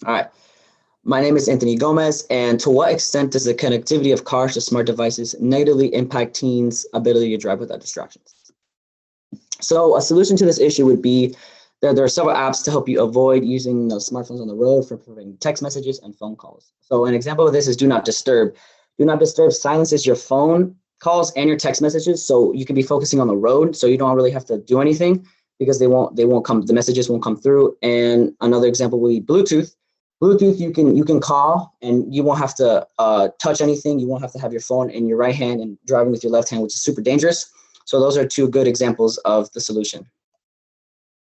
All right. My name is Anthony Gomez, and to what extent does the connectivity of cars to smart devices negatively impact teens' ability to drive without distractions? So a solution to this issue would be that there are several apps to help you avoid using smartphones on the road for preventing text messages and phone calls. So an example of this is Do Not Disturb. Do Not Disturb silences your phone calls and your text messages, so you can be focusing on the road, so you don't really have to do anything because the messages won't come through. And another example would be Bluetooth. Bluetooth, you can call and you won't have to touch anything. You won't have to have your phone in your right hand and driving with your left hand, which is super dangerous. So those are two good examples of the solution.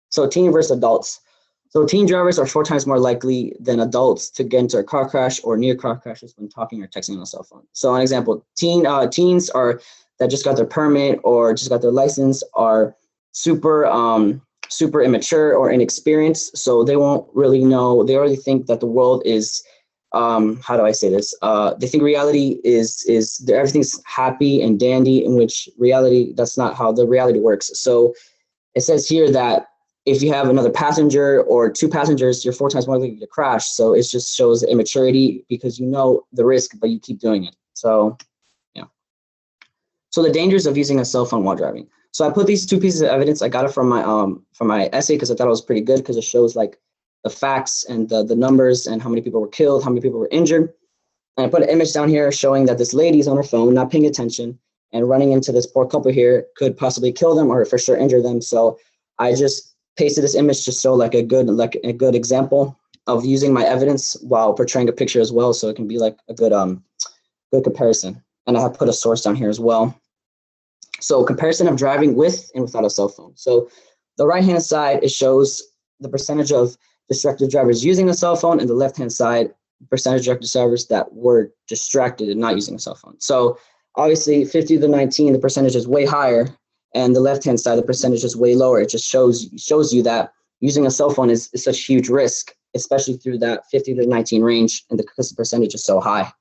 So teen versus adults. So teen drivers are 4 times more likely than adults to get into a car crash or near car crashes when talking or texting on a cell phone. So an example, teens are that just got their permit or just got their license are super immature or inexperienced. So they won't really know. They already think that the world is how do I say this? They think reality is everything's happy and dandy, in which reality, that's not how the reality works. So it says here that if you have another passenger or 2 passengers, you're 4 times more likely to crash. So it just shows immaturity because you know the risk, but you keep doing it. So yeah. So the dangers of using a cell phone while driving. So I put these 2 pieces of evidence. I got it from my essay because I thought it was pretty good because it shows like the facts and the numbers and how many people were killed, how many people were injured. And I put an image down here showing that this lady's on her phone, not paying attention, and running into this poor couple here could possibly kill them or for sure injure them. So I just pasted this image to show like a good example of using my evidence while portraying a picture as well. So it can be like a good comparison. And I have put a source down here as well. So comparison of driving with and without a cell phone. So the right-hand side, it shows the percentage of distracted drivers using a cell phone, and the left-hand side, percentage of distracted drivers that were distracted and not using a cell phone. So obviously 50 to 19, the percentage is way higher, and the left-hand side, the percentage is way lower. It just shows you that using a cell phone is such a huge risk, especially through that 50 to 19 range, and because the percentage is so high.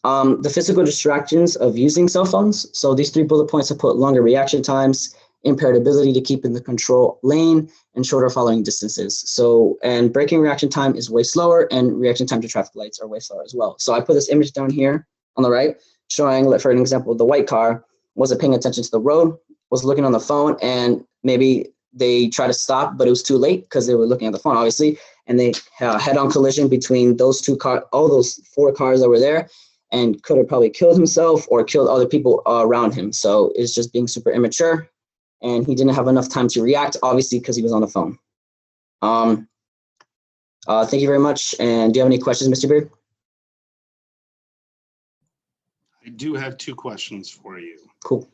The physical distractions of using cell phones. So these 3 bullet points have put longer reaction times, impaired ability to keep in the control lane, and shorter following distances. So, and braking reaction time is way slower, and reaction time to traffic lights are way slower as well. So I put this image down here on the right, showing, for an example, the white car wasn't paying attention to the road, was looking on the phone, and maybe they tried to stop, but it was too late because they were looking at the phone, obviously, and they had a head-on collision between those 2 cars, all those 4 cars that were there, and could have probably killed himself or killed other people around him. So it's just being super immature, and he didn't have enough time to react, obviously, because he was on the phone. Thank you very much. And do you have any questions, Mr. Beard? I do have 2 questions for you. Cool.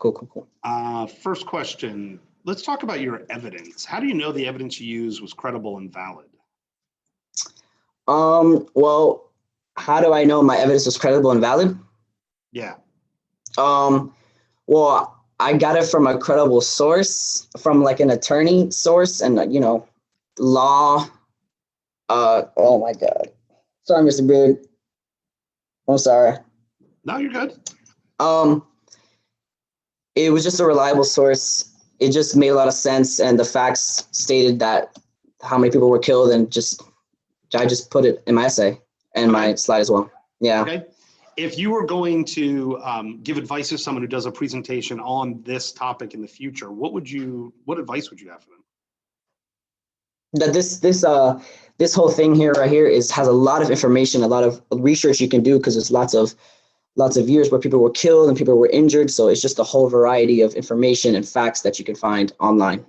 First question, let's talk about your evidence. How do you know the evidence you used was credible and valid? Well, how do I know my evidence was credible and valid? Yeah. Well, I got it from a credible source, from like an attorney source, and law. Oh my God. Sorry, Mr. Beard. I'm sorry. No, you're good. It was just a reliable source. It just made a lot of sense, and the facts stated that how many people were killed, and I just put it in my essay and my slide as well. Yeah. Okay. If you were going to give advice to someone who does a presentation on this topic in the future, what advice would you have for them? That this whole thing here right here has a lot of information, a lot of research you can do, because there's lots of years where people were killed and people were injured. So it's just a whole variety of information and facts that you can find online.